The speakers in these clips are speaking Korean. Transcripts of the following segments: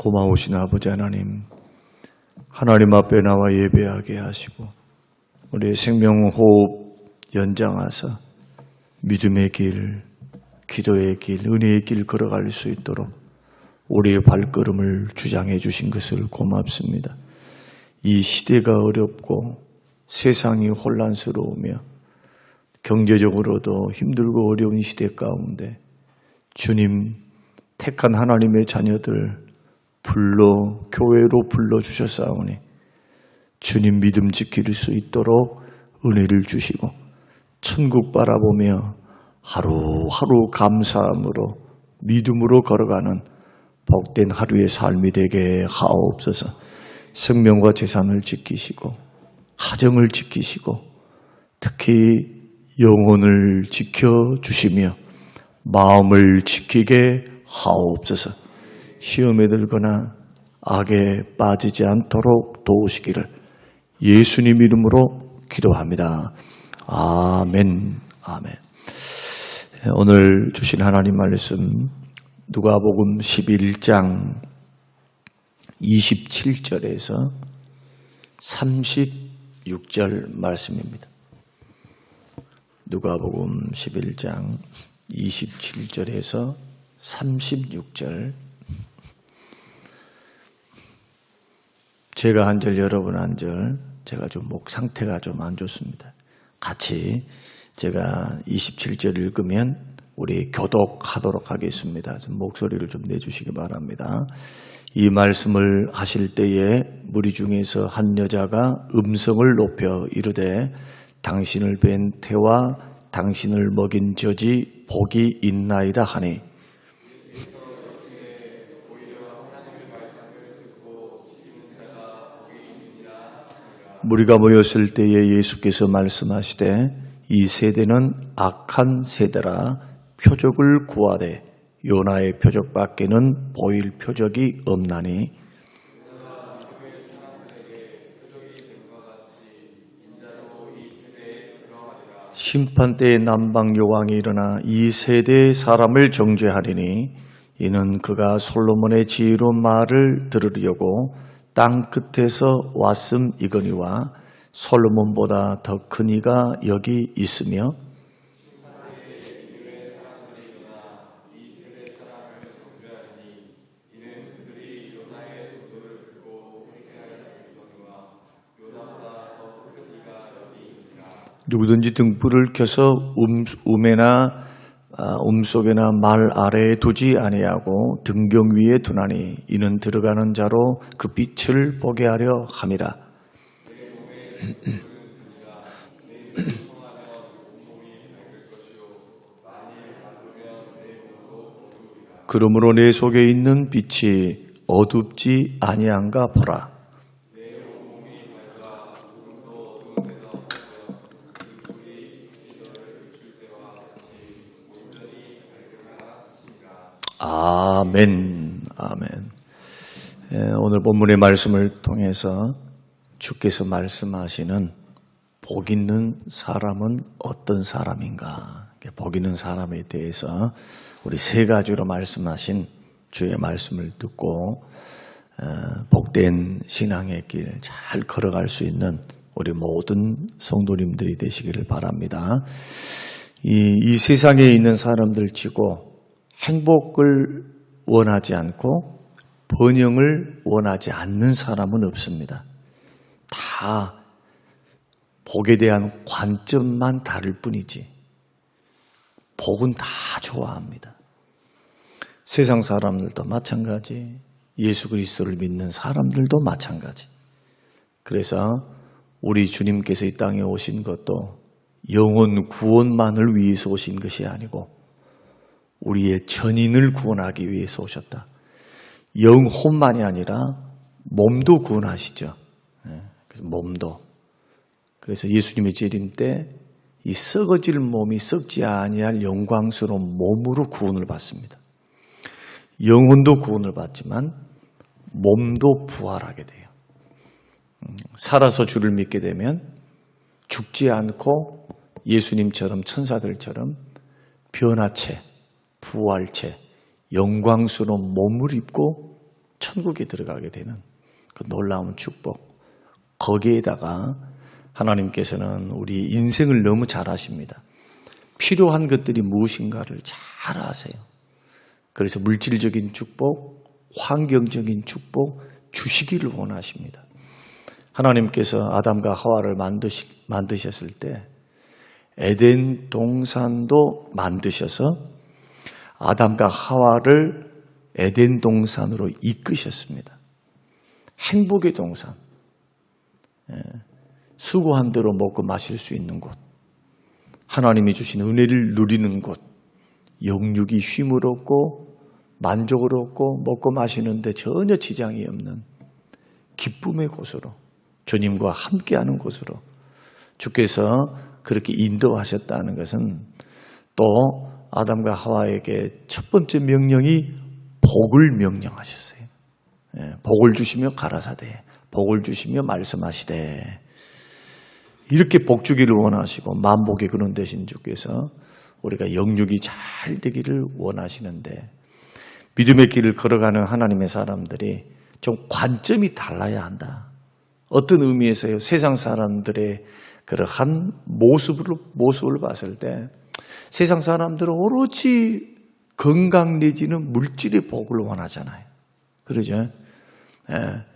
고마우신 아버지 하나님, 하나님 앞에 나와 예배하게 하시고 우리의 생명호흡 연장하사 믿음의 길, 기도의 길, 은혜의 길 걸어갈 수 있도록 우리의 발걸음을 주장해 주신 것을 고맙습니다. 이 시대가 어렵고 세상이 혼란스러우며 경제적으로도 힘들고 어려운 시대 가운데 주님, 택한 하나님의 자녀들 교회로 불러주셨사오니 주님 믿음 지킬 수 있도록 은혜를 주시고 천국 바라보며 하루하루 감사함으로 믿음으로 걸어가는 복된 하루의 삶이 되게 하옵소서. 생명과 재산을 지키시고 가정을 지키시고 특히 영혼을 지켜주시며 마음을 지키게 하옵소서. 시험에 들거나 악에 빠지지 않도록 도우시기를 예수님 이름으로 기도합니다. 아멘. 아멘. 오늘 주신 하나님 말씀 누가복음 11장 27절에서 36절 말씀입니다. 누가복음 11장 27절에서 36절. 제가 한 절, 여러분 한 절. 제가 좀 목 상태가 좀 안 좋습니다. 같이 제가 27절 읽으면 우리 교독하도록 하겠습니다. 좀 목소리를 좀 내주시기 바랍니다. 이 말씀을 하실 때에 무리 중에서 한 여자가 음성을 높여 이르되 당신을 뵌 태와 당신을 먹인 젖이 복이 있나이다 하니 무리가 모였을 때에 예수께서 말씀하시되 이 세대는 악한 세대라 표적을 구하되 요나의 표적밖에는 보일 표적이 없나니 심판때에 남방 여왕이 일어나 이 세대의 사람을 정죄하리니 이는 그가 솔로몬의 지혜로운 말을 들으려고 땅 끝에서 왔음이거니와 솔로몬보다 더 큰 이가 여기 있으며 누구든지 등불을 켜서 속에나 말 아래에 두지 아니하고 등경 위에 두나니 이는 들어가는 자로 그 빛을 보게 하려 함이라. 그러므로 내 속에 있는 빛이 어둡지 아니한가 보라. 아멘. 아멘. 오늘 본문의 말씀을 통해서 주께서 말씀하시는 복 있는 사람은 어떤 사람인가? 복 있는 사람에 대해서 우리 세 가지로 말씀하신 주의 말씀을 듣고 복된 신앙의 길 잘 걸어갈 수 있는 우리 모든 성도님들이 되시기를 바랍니다. 이 세상에 있는 사람들 치고 행복을 원하지 않고 번영을 원하지 않는 사람은 없습니다. 다 복에 대한 관점만 다를 뿐이지 복은 다 좋아합니다. 세상 사람들도 마찬가지, 예수 그리스도를 믿는 사람들도 마찬가지. 그래서 우리 주님께서 이 땅에 오신 것도 영혼 구원만을 위해서 오신 것이 아니고 우리의 전인을 구원하기 위해서 오셨다. 영혼만이 아니라 몸도 구원하시죠. 그래서 몸도. 그래서 예수님의 재림 때 이 썩어질 몸이 썩지 아니할 영광스러운 몸으로 구원을 받습니다. 영혼도 구원을 받지만 몸도 부활하게 돼요. 살아서 주를 믿게 되면 죽지 않고 예수님처럼 천사들처럼 변화체, 부활체, 영광스러운 몸을 입고 천국에 들어가게 되는 그 놀라운 축복. 거기에다가 하나님께서는 우리 인생을 너무 잘 아십니다. 필요한 것들이 무엇인가를 잘 아세요. 그래서 물질적인 축복, 환경적인 축복 주시기를 원하십니다. 하나님께서 아담과 하와를 만드셨을 때 에덴 동산도 만드셔서 아담과 하와를 에덴 동산으로 이끄셨습니다. 행복의 동산, 수고한 대로 먹고 마실 수 있는 곳, 하나님이 주신 은혜를 누리는 곳, 영육이 쉼을 얻고 만족을 얻고 먹고 마시는데 전혀 지장이 없는 기쁨의 곳으로, 주님과 함께하는 곳으로 주께서 그렇게 인도하셨다는 것은 또 아담과 하와에게 첫 번째 명령이 복을 명령하셨어요. 복을 주시며 가라사대, 복을 주시며 말씀하시되, 이렇게 복 주기를 원하시고 만복의 근원 되신 주께서 우리가 영육이 잘 되기를 원하시는데, 믿음의 길을 걸어가는 하나님의 사람들이 좀 관점이 달라야 한다. 어떤 의미에서요, 세상 사람들의 그러한 모습을 봤을 때 세상 사람들은 오로지 건강 내지는 물질의 복을 원하잖아요. 그러죠?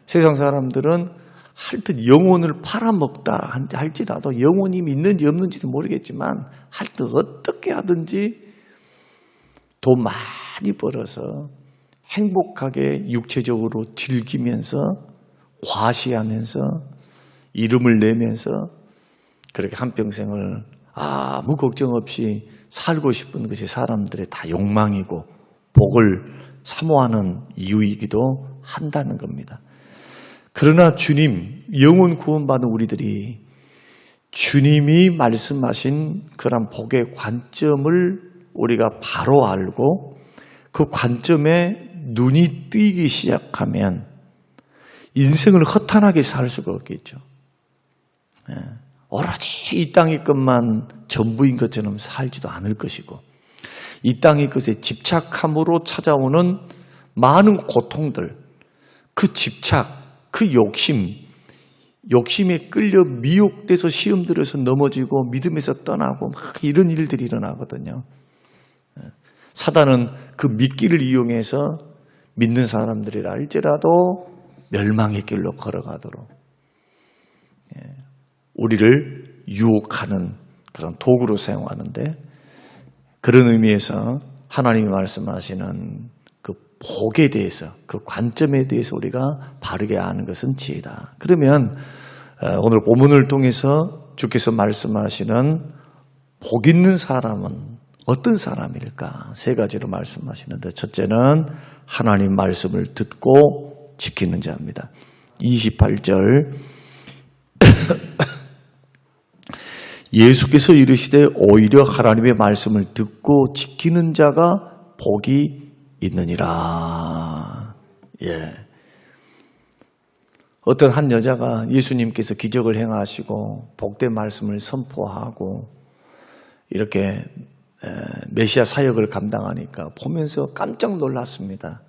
세상 사람들은 하여튼 영혼을 팔아먹다 할지라도 영혼이 있는지 없는지도 모르겠지만 하여튼 어떻게 하든지 돈 많이 벌어서 행복하게 육체적으로 즐기면서 과시하면서 이름을 내면서 그렇게 한평생을 아무 걱정 없이 살고 싶은 것이 사람들의 다 욕망이고 복을 사모하는 이유이기도 한다는 겁니다. 그러나 주님, 영혼 구원받은 우리들이 주님이 말씀하신 그런 복의 관점을 우리가 바로 알고 그 관점에 눈이 뜨이기 시작하면 인생을 허탄하게 살 수가 없겠죠. 오로지 이 땅의 것만 전부인 것처럼 살지도 않을 것이고, 이 땅의 것에 집착함으로 찾아오는 많은 고통들, 그 집착, 그 욕심에 끌려 미혹돼서 시험 들어서 넘어지고 믿음에서 떠나고 막 이런 일들이 일어나거든요. 사단은 그 미끼를 이용해서 믿는 사람들이라 할지라도 멸망의 길로 걸어가도록 우리를 유혹하는 그런 도구로 사용하는데, 그런 의미에서 하나님이 말씀하시는 그 복에 대해서, 그 관점에 대해서 우리가 바르게 아는 것은 지혜다. 그러면 오늘 본문을 통해서 주께서 말씀하시는 복 있는 사람은 어떤 사람일까? 세 가지로 말씀하시는데, 첫째는 하나님 말씀을 듣고 지키는 자입니다. 28절 예수께서 이르시되 오히려 하나님의 말씀을 듣고 지키는 자가 복이 있느니라. 어떤 한 여자가 예수님께서 기적을 행하시고 복된 말씀을 선포하고 이렇게 메시아 사역을 감당하니까 보면서 깜짝 놀랐습니다.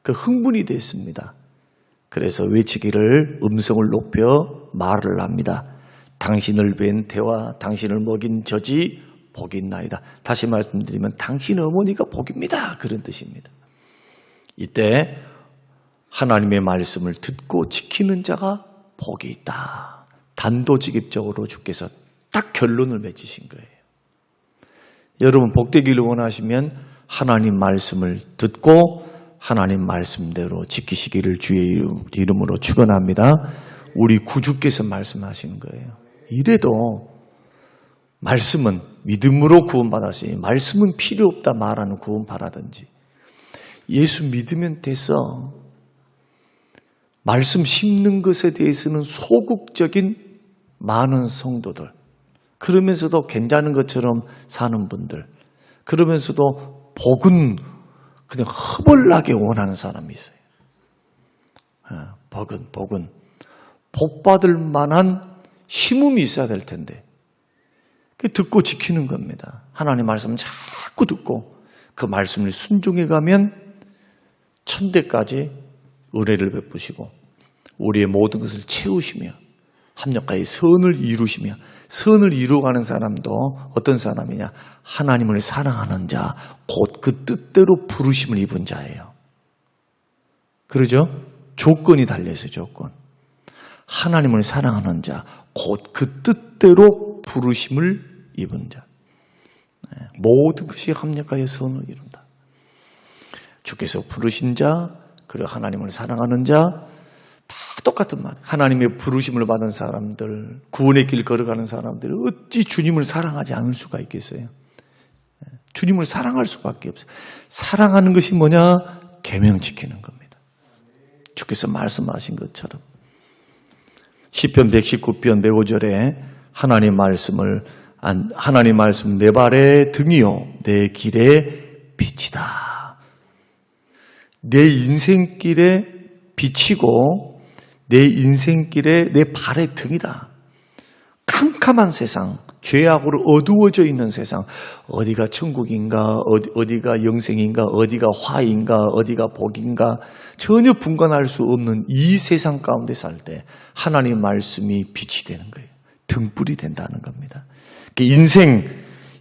그 흥분이 됐습니다. 그래서 외치기를 음성을 높여 말을 합니다. 당신을 뵌 태와 당신을 먹인 젖이 복이 있나이다. 다시 말씀드리면 당신의 어머니가 복입니다. 그런 뜻입니다. 이때 하나님의 말씀을 듣고 지키는 자가 복이 있다. 단도직입적으로 주께서 딱 결론을 맺으신 거예요. 여러분 복되기를 원하시면 하나님 말씀을 듣고 하나님 말씀대로 지키시기를 주의 이름으로 축원합니다. 우리 구주께서 말씀하시는 거예요. 이래도 말씀은 믿음으로 구원받았으니 말씀은 필요 없다 말하는 구원받았든지, 예수 믿으면 됐어. 말씀 심는 것에 대해서는 소극적인 많은 성도들, 그러면서도 괜찮은 것처럼 사는 분들, 그러면서도 복은 그냥 허벌나게 원하는 사람이 있어요. 복은 복 받을 만한 심음이 있어야 될 텐데 듣고 지키는 겁니다. 하나님 말씀을 자꾸 듣고 그 말씀을 순종해 가면 천대까지 은혜를 베푸시고 우리의 모든 것을 채우시며 합력하여 선을 이루시며, 선을 이루어가는 사람도 어떤 사람이냐? 하나님을 사랑하는 자, 곧 그 뜻대로 부르심을 입은 자예요. 그러죠? 조건이 달려있어요. 조건. 하나님을 사랑하는 자, 곧 그 뜻대로 부르심을 입은 자. 모든 것이 합력하여 선을 이룬다. 주께서 부르신 자, 그리고 하나님을 사랑하는 자, 다 똑같은 말. 하나님의 부르심을 받은 사람들, 구원의 길 걸어가는 사람들이 어찌 주님을 사랑하지 않을 수가 있겠어요? 주님을 사랑할 수밖에 없어요. 사랑하는 것이 뭐냐? 계명 지키는 겁니다. 주께서 말씀하신 것처럼 시편 119편 105절에 하나님 말씀 내 발의 등이요 내 길의 빛이다. 내 인생길에 빛이고 내 인생길에 내 발의 등이다. 캄캄한 세상, 죄악으로 어두워져 있는 세상, 어디가 천국인가, 어디가 영생인가, 어디가 화인가, 어디가 복인가 전혀 분간할 수 없는 이 세상 가운데 살 때 하나님의 말씀이 빛이 되는 거예요. 등불이 된다는 겁니다.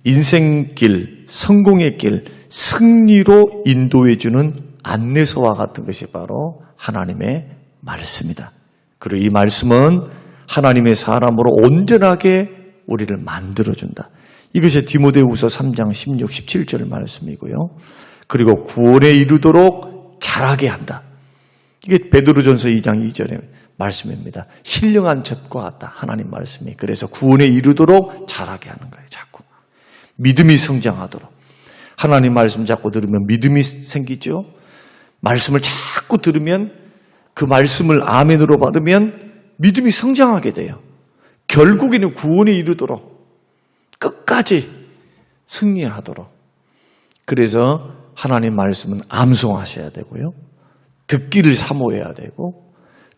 인생길, 성공의 길, 승리로 인도해 주는 안내서와 같은 것이 바로 하나님의 말씀이다. 그리고 이 말씀은 하나님의 사람으로 온전하게 우리를 만들어준다. 이것이 디모데후서 3장 16, 17절 말씀이고요. 그리고 구원에 이르도록 자라게 한다. 이게 베드로전서 2장 2절의 말씀입니다. 신령한 젖과 같다. 하나님 말씀이. 그래서 구원에 이르도록 자라게 하는 거예요. 자꾸. 믿음이 성장하도록. 하나님 말씀 자꾸 들으면 믿음이 생기죠. 말씀을 자꾸 들으면 그 말씀을 아멘으로 받으면 믿음이 성장하게 돼요. 결국에는 구원에 이르도록 끝까지 승리하도록. 그래서 하나님 말씀은 암송하셔야 되고요. 듣기를 사모해야 되고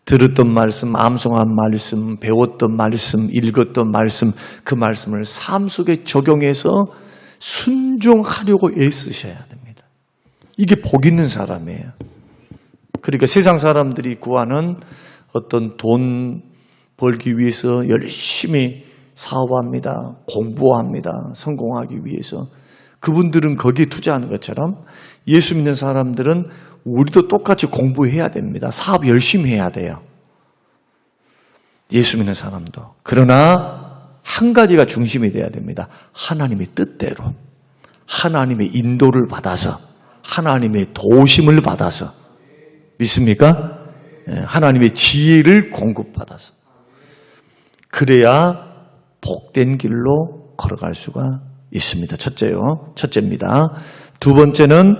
들었던 말씀, 암송한 말씀, 배웠던 말씀, 읽었던 말씀, 그 말씀을 삶 속에 적용해서 순종하려고 애쓰셔야 됩니다. 이게 복 있는 사람이에요. 그러니까 세상 사람들이 구하는 어떤 돈 벌기 위해서 열심히 사업합니다. 공부합니다. 성공하기 위해서. 그분들은 거기에 투자하는 것처럼 예수 믿는 사람들은 우리도 똑같이 공부해야 됩니다. 사업 열심히 해야 돼요. 예수 믿는 사람도. 그러나 한 가지가 중심이 돼야 됩니다. 하나님의 뜻대로. 하나님의 인도를 받아서. 하나님의 도우심을 받아서. 믿습니까? 하나님의 지혜를 공급받아서. 그래야 복된 길로 걸어갈 수가 있습니다. 첫째입니다. 두 번째는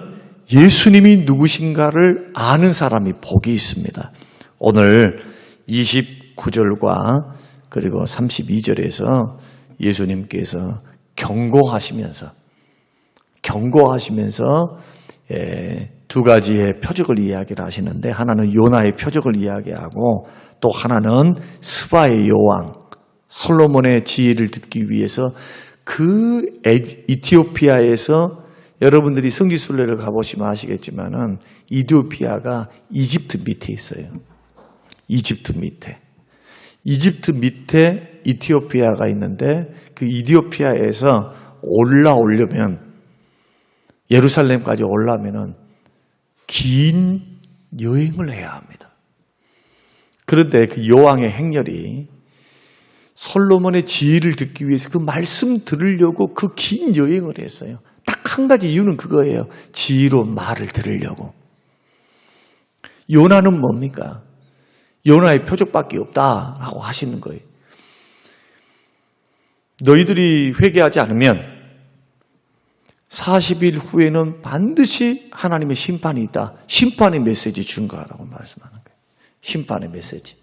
예수님이 누구신가를 아는 사람이 복이 있습니다. 오늘 29절과 그리고 32절에서 예수님께서 경고하시면서 두 가지의 표적을 이야기를 하시는데 하나는 요나의 표적을 이야기하고 또 하나는 스바의 여왕 솔로몬의 지혜를 듣기 위해서 그 이티오피아에서 여러분들이 성지순례를 가보시면 아시겠지만은 이티오피아가 이집트 밑에 있어요. 이집트 밑에 이티오피아가 있는데 그 이티오피아에서 올라오려면 예루살렘까지 올라오면은 긴 여행을 해야 합니다. 그런데 그 여왕의 행렬이 솔로몬의 지혜를 듣기 위해서 그 말씀 들으려고 그 긴 여행을 했어요. 딱 한 가지 이유는 그거예요. 지혜로운 말을 들으려고. 요나는 뭡니까? 요나의 표적밖에 없다라고 하시는 거예요. 너희들이 회개하지 않으면 40일 후에는 반드시 하나님의 심판이 있다. 심판의 메시지 준 거라고 말씀하는 거예요. 심판의 메시지.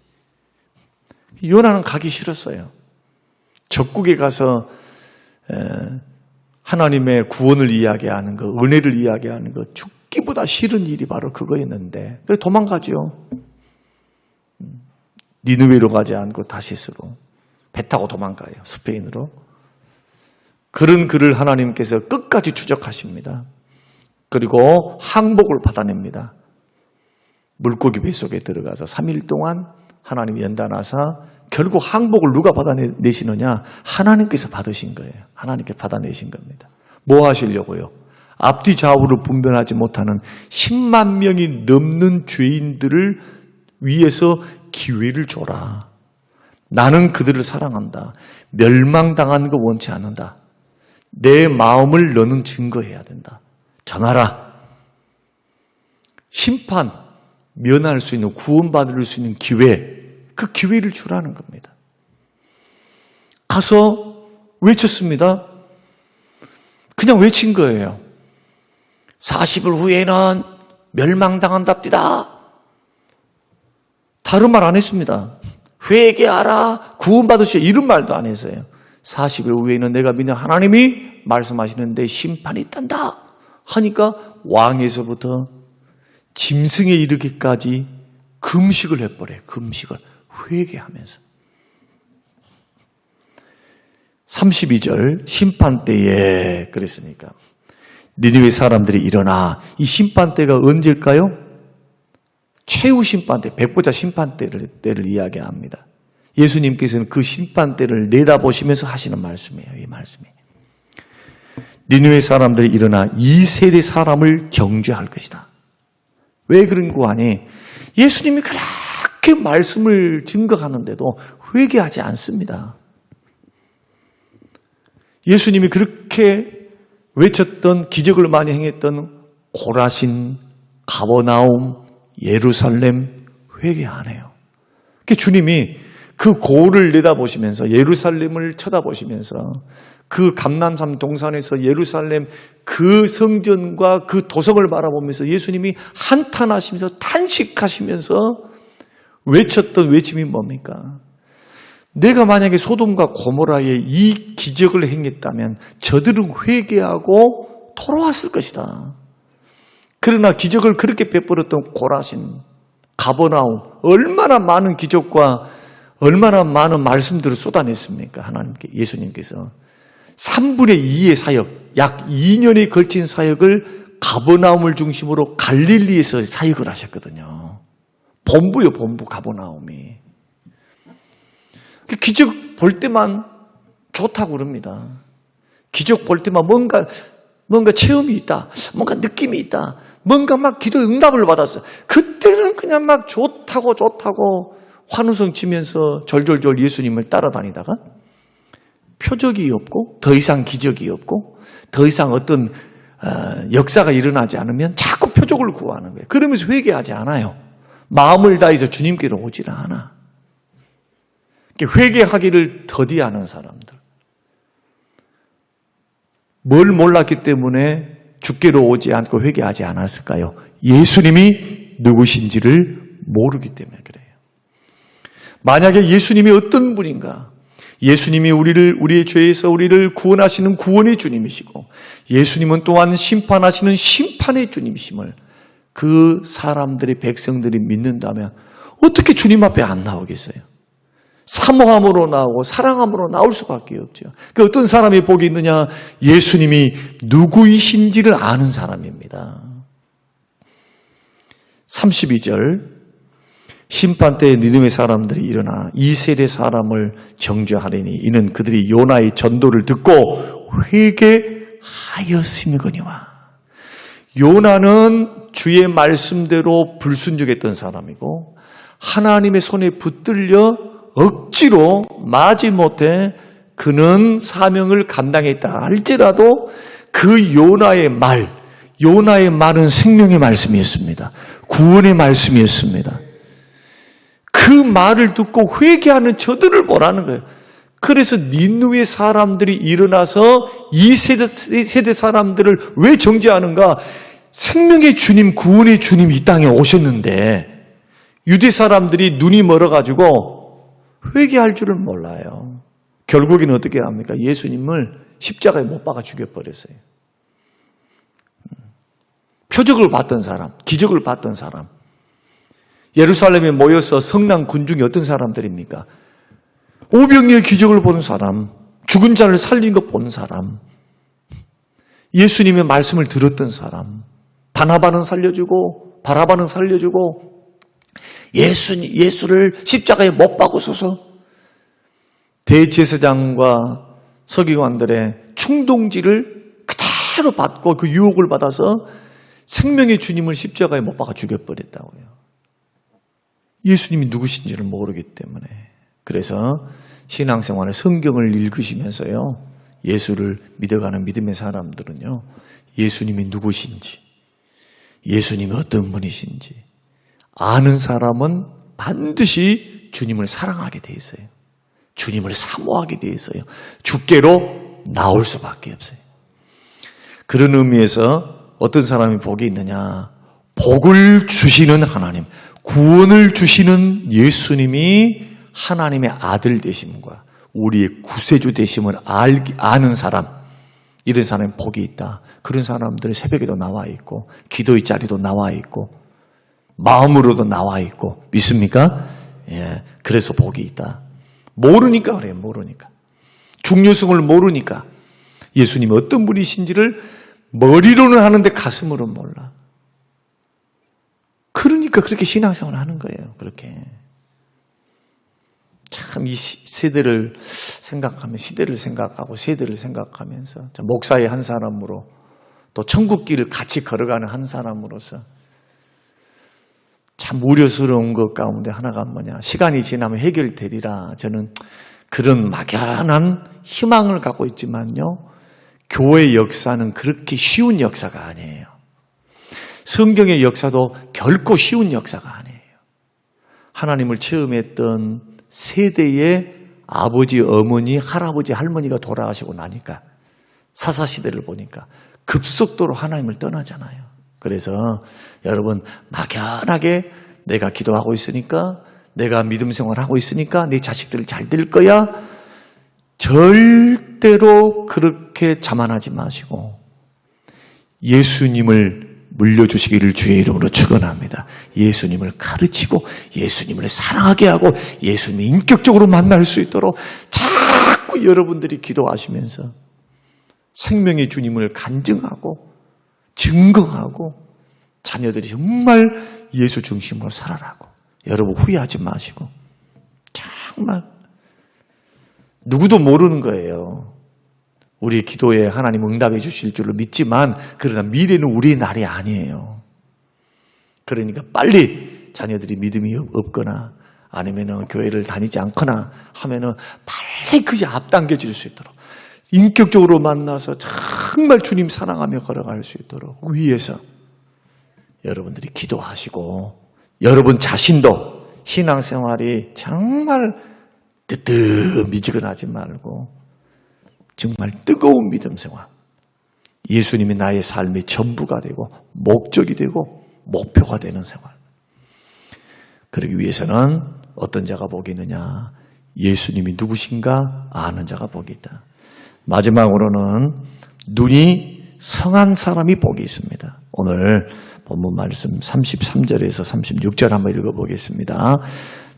요나는 가기 싫었어요. 적국에 가서 하나님의 구원을 이야기하는 거, 은혜를 이야기하는 거, 죽기보다 싫은 일이 바로 그거였는데 그래서 도망가죠. 니느웨로 가지 않고 다시스로 배 타고 도망가요. 스페인으로. 그런 그를 하나님께서 끝까지 추적하십니다. 그리고 항복을 받아냅니다. 물고기 뱃속에 들어가서 3일 동안 하나님이 연단하사 결국 항복을 누가 받아내시느냐? 하나님께서 받으신 거예요. 하나님께 받아내신 겁니다. 뭐 하시려고요? 앞뒤 좌우를 분별하지 못하는 10만 명이 넘는 죄인들을 위해서 기회를 줘라. 나는 그들을 사랑한다. 멸망당하는 거 원치 않는다. 내 마음을 너는 증거해야 된다. 전하라. 심판, 면할 수 있는, 구원받을 수 있는 기회, 그 기회를 주라는 겁니다. 가서 외쳤습니다. 그냥 외친 거예요. 40일 후에는 멸망당한답디다. 다른 말 안 했습니다. 회개하라, 구원받으시오, 이런 말도 안 했어요. 40일 후에는 내가 믿는 하나님이 말씀하시는데 심판이 있단다 하니까 왕에서부터 짐승에 이르기까지 금식을 해버려요. 금식을 회개하면서. 32절 심판 때에 그랬으니까 니느웨 사람들이 일어나. 이 심판 때가 언제일까요? 최후 심판 때, 백보자 심판 때를 이야기합니다. 예수님께서는 그 심판 때를 내다보시면서 하시는 말씀이에요. 이 말씀이. 니느웨 사람들이 일어나 이 세대 사람을 정죄할 것이다. 왜 그런 거 아니? 예수님이 그렇게 말씀을 증거하는데도 회개하지 않습니다. 예수님이 그렇게 외쳤던, 기적을 많이 행했던 고라신, 가버나움, 예루살렘 회개 안 해요. 주님이 그 고를 내다보시면서, 예루살렘을 쳐다보시면서, 그 감람산 동산에서 예루살렘 그 성전과 그 도성을 바라보면서 예수님이 한탄하시면서 탄식하시면서 외쳤던 외침이 뭡니까? 내가 만약에 소돔과 고모라에 이 기적을 행했다면 저들은 회개하고 돌아왔을 것이다. 그러나 기적을 그렇게 베풀었던 고라신, 가버나움, 얼마나 많은 기적과 얼마나 많은 말씀들을 쏟아냈습니까? 하나님께, 예수님께서 3분의 2의 사역, 약 2년에 걸친 사역을 가버나움을 중심으로 갈릴리에서 사역을 하셨거든요. 본부요, 본부 가버나움이. 기적 볼 때만 좋다고 그럽니다. 기적 볼 때만 뭔가 체험이 있다, 뭔가 느낌이 있다, 뭔가 막 기도 응답을 받았어. 그때는 그냥 막 좋다고 환호성 치면서 절절절 예수님을 따라다니다가 표적이 없고 더 이상 기적이 없고 더 이상 어떤 역사가 일어나지 않으면 자꾸 표적을 구하는 거예요. 그러면서 회개하지 않아요. 마음을 다해서 주님께로 오질 않아. 회개하기를 더디하는 사람들. 뭘 몰랐기 때문에 주께로 오지 않고 회개하지 않았을까요? 예수님이 누구신지를 모르기 때문에 그래요. 만약에 예수님이 어떤 분인가, 예수님이 우리의 죄에서 우리를 구원하시는 구원의 주님이시고 예수님은 또한 심판하시는 심판의 주님이심을 그 사람들이, 백성들이 믿는다면 어떻게 주님 앞에 안 나오겠어요? 사모함으로 나오고 사랑함으로 나올 수밖에 없죠. 어떤 사람이 복이 있느냐? 예수님이 누구이신지를 아는 사람입니다. 32절 심판 때에 니느웨 사람들이 일어나 이 세대 사람을 정죄하리니 이는 그들이 요나의 전도를 듣고 회개하였음이거니와. 요나는 주의 말씀대로 불순종했던 사람이고 하나님의 손에 붙들려 억지로 마지못해 그는 사명을 감당했다 할지라도 그 요나의 말은 생명의 말씀이었습니다. 구원의 말씀이었습니다. 그 말을 듣고 회개하는 저들을 보라는 거예요. 그래서 니느웨 사람들이 일어나서 이 세대 사람들을 왜 정죄하는가? 생명의 주님, 구원의 주님 이 땅에 오셨는데 유대 사람들이 눈이 멀어가지고 회개할 줄을 몰라요. 결국에는 어떻게 합니까? 예수님을 십자가에 못 박아 죽여버렸어요. 표적을 봤던 사람, 기적을 봤던 사람, 예루살렘에 모여서 성난 군중이 어떤 사람들입니까? 오병이의 기적을 본 사람, 죽은 자를 살린 것 본 사람, 예수님의 말씀을 들었던 사람, 바나바는 살려주고 바라바는 살려주고 예수를 십자가에 못 박으소서. 대제사장과 서기관들의 충동질을 그대로 받고 그 유혹을 받아서 생명의 주님을 십자가에 못 박아 죽여버렸다고요. 예수님이 누구신지를 모르기 때문에. 그래서 신앙생활에 성경을 읽으시면서요, 예수를 믿어가는 믿음의 사람들은요, 예수님이 누구신지, 예수님이 어떤 분이신지 아는 사람은 반드시 주님을 사랑하게 돼 있어요. 주님을 사모하게 돼 있어요. 주께로 나올 수밖에 없어요. 그런 의미에서 어떤 사람이 복이 있느냐? 복을 주시는 하나님, 구원을 주시는 예수님이 하나님의 아들 되심과 우리의 구세주 되심을 아는 사람, 이런 사람이 복이 있다. 그런 사람들이 새벽에도 나와 있고 기도의 자리도 나와 있고 마음으로도 나와 있고, 믿습니까? 예, 그래서 복이 있다. 모르니까 그래요. 모르니까. 중요성을 모르니까. 예수님이 어떤 분이신지를 머리로는 하는데 가슴으로는 몰라. 그러니까 그렇게 신앙생활을 하는 거예요. 그렇게. 참 이 세대를 생각하면, 시대를 생각하고 세대를 생각하면서 목사의 한 사람으로, 또 천국길을 같이 걸어가는 한 사람으로서 참 우려스러운 것 가운데 하나가 뭐냐, 시간이 지나면 해결되리라. 저는 그런 막연한 희망을 갖고 있지만요, 교회 역사는 그렇게 쉬운 역사가 아니에요. 성경의 역사도 결코 쉬운 역사가 아니에요. 하나님을 체험했던 세대의 아버지, 어머니, 할아버지, 할머니가 돌아가시고 나니까, 사사시대를 보니까 급속도로 하나님을 떠나잖아요. 그래서 여러분, 막연하게 내가 기도하고 있으니까, 내가 믿음 생활하고 있으니까 내 자식들 잘 될 거야, 절대로 그렇게 자만하지 마시고 예수님을 물려주시기를 주의 이름으로 축원합니다. 예수님을 가르치고 예수님을 사랑하게 하고 예수님을 인격적으로 만날 수 있도록 자꾸 여러분들이 기도하시면서 생명의 주님을 간증하고 증거하고 자녀들이 정말 예수 중심으로 살아라고. 여러분 후회하지 마시고, 정말 누구도 모르는 거예요. 우리의 기도에 하나님 응답해 주실 줄로 믿지만, 그러나 미래는 우리의 날이 아니에요. 그러니까 빨리 자녀들이 믿음이 없거나 아니면 교회를 다니지 않거나 하면은 빨리 그저 앞당겨질 수 있도록, 인격적으로 만나서 정말 주님 사랑하며 걸어갈 수 있도록 위해서 여러분들이 기도하시고, 여러분 자신도 신앙생활이 정말 뜨뜻미지근하지 말고 정말 뜨거운 믿음 생활, 예수님이 나의 삶의 전부가 되고 목적이 되고 목표가 되는 생활, 그러기 위해서는 어떤 자가 복이 있느냐? 예수님이 누구신가 아는 자가 복이 있다. 마지막으로는 눈이 성한 사람이 복이 있습니다. 오늘 본문 말씀 33절에서 36절 한번 읽어보겠습니다.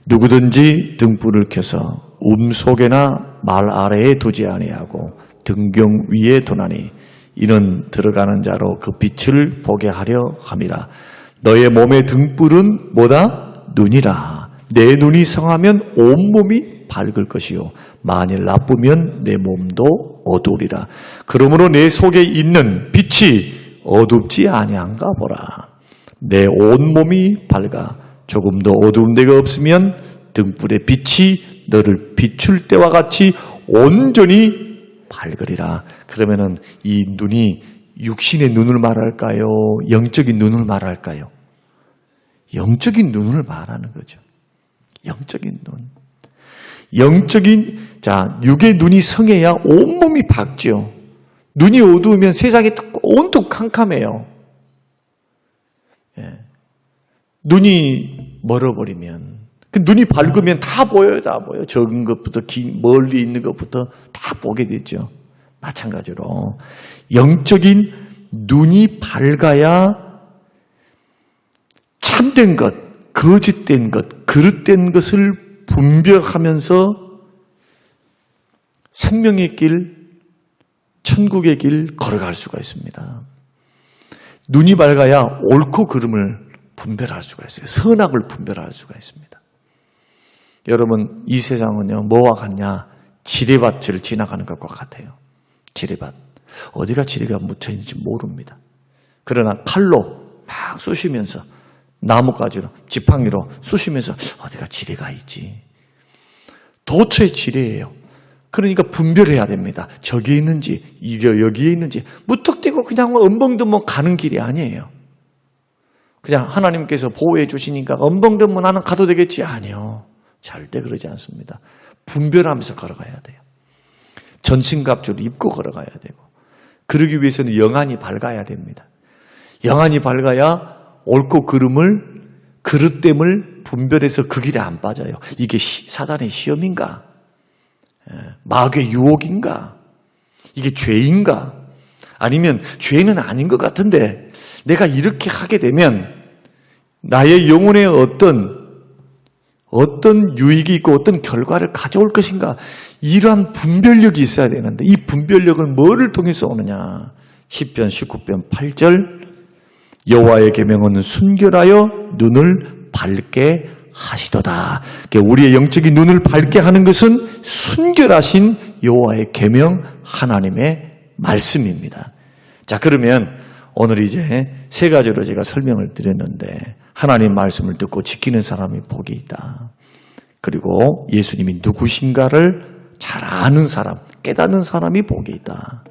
누구든지 등불을 켜서 속에나 말 아래에 두지 아니하고 등경 위에 두나니 이는 들어가는 자로 그 빛을 보게 하려 함이라. 너의 몸의 등불은 뭐다? 눈이라. 내 눈이 성하면 온몸이 밝을 것이요 만일 나쁘면 내 몸도 어두우리라. 그러므로 내 속에 있는 빛이 어둡지 아니한가 보라. 내 온몸이 밝아 조금도 어두운 데가 없으면 등불의 빛이 너를 비출 때와 같이 온전히 밝으리라. 그러면은 이 눈이 육신의 눈을 말할까요? 영적인 눈을 말할까요? 영적인 눈을 말하는 거죠. 영적인 눈. 육의 눈이 성해야 온몸이 밝죠. 눈이 어두우면 세상이 온통 캄캄해요. 예. 눈이 멀어버리면, 눈이 밝으면 다 보여요, 다 보여. 적은 것부터 멀리 있는 것부터 다 보게 되죠. 마찬가지로 영적인 눈이 밝아야 참된 것, 거짓된 것, 그릇된 것을 분별하면서 생명의 길, 천국의 길 걸어갈 수가 있습니다. 눈이 밝아야 옳고 그름을 분별할 수가 있어요. 선악을 분별할 수가 있습니다. 여러분, 이 세상은요, 뭐와 같냐? 지뢰밭을 지나가는 것과 같아요. 지뢰밭. 어디가 지뢰가 묻혀 있는지 모릅니다. 그러나 칼로 막 쑤시면서, 나뭇가지로, 지팡이로 쑤시면서 어디가 지뢰가 있지. 도처에 지뢰예요. 그러니까 분별해야 됩니다. 저기에 있는지, 이게 여기에 있는지. 무턱대고 그냥 엄벙덤벙 가는 길이 아니에요. 그냥 하나님께서 보호해 주시니까 엄벙덤벙 나는 가도 되겠지? 아니요. 절대 그러지 않습니다. 분별하면서 걸어가야 돼요. 전신갑주를 입고 걸어가야 되고, 그러기 위해서는 영안이 밝아야 됩니다. 영안이 밝아야 옳고 그릇됨을 분별해서 그 길에 안 빠져요. 이게 사단의 시험인가? 마귀의 유혹인가? 이게 죄인가? 아니면 죄는 아닌 것 같은데 내가 이렇게 하게 되면 나의 영혼에 어떤 유익이 있고 어떤 결과를 가져올 것인가? 이러한 분별력이 있어야 되는데 이 분별력은 뭐를 통해서 오느냐? 시편 19편 8절 여호와의 계명은 순결하여 눈을 밝게 하시도다. 우리의 영적인 눈을 밝게 하는 것은 순결하신 여호와의 계명 하나님의 말씀입니다. 자, 그러면 오늘 이제 세 가지로 제가 설명을 드렸는데 하나님 말씀을 듣고 지키는 사람이 복이 있다. 그리고 예수님이 누구신가를 잘 아는 사람, 깨닫는 사람이 복이 있다.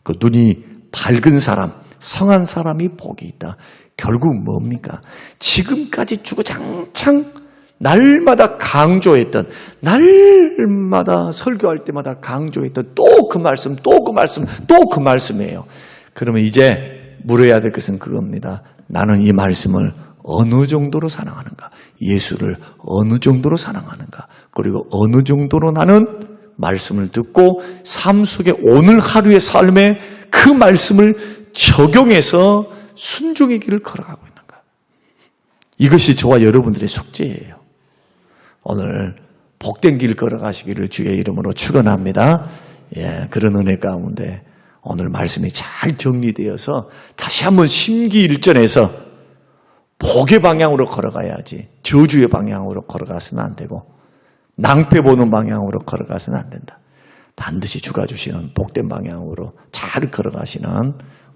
그 눈이 밝은 사람, 성한 사람이 복이 있다. 결국 뭡니까? 지금까지 주구장창 날마다 강조했던, 날마다 설교할 때마다 강조했던 또 그 말씀, 또 그 말씀, 또 그 말씀이에요. 그러면 이제 물어야 될 것은 그겁니다. 나는 이 말씀을 어느 정도로 사랑하는가? 예수를 어느 정도로 사랑하는가? 그리고 어느 정도로 나는 말씀을 듣고 삶 속에 오늘 하루의 삶에 그 말씀을 적용해서 순종의 길을 걸어가고 있는가? 이것이 저와 여러분들의 숙제예요. 오늘 복된 길 걸어가시기를 주의 이름으로 축원합니다. 그런 은혜 가운데 오늘 말씀이 잘 정리되어서 다시 한번 심기일전해서 복의 방향으로 걸어가야지 저주의 방향으로 걸어가서는 안 되고 낭패 보는 방향으로 걸어가서는 안 된다. 반드시 주가 주시는 복된 방향으로 잘 걸어가시는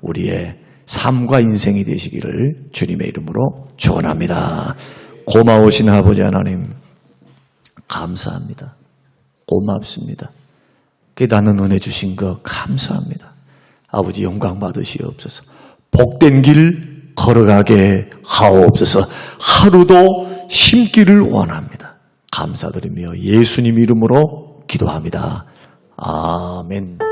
우리의 삶과 인생이 되시기를 주님의 이름으로 축원합니다. 고마우신 아버지 하나님 감사합니다. 고맙습니다. 깨닫는 은혜 주신 거 감사합니다. 아버지 영광 받으시옵소서. 복된 길 걸어가게 하옵소서. 하루도 힘기를 원합니다. 감사드리며 예수님 이름으로 기도합니다. 아멘.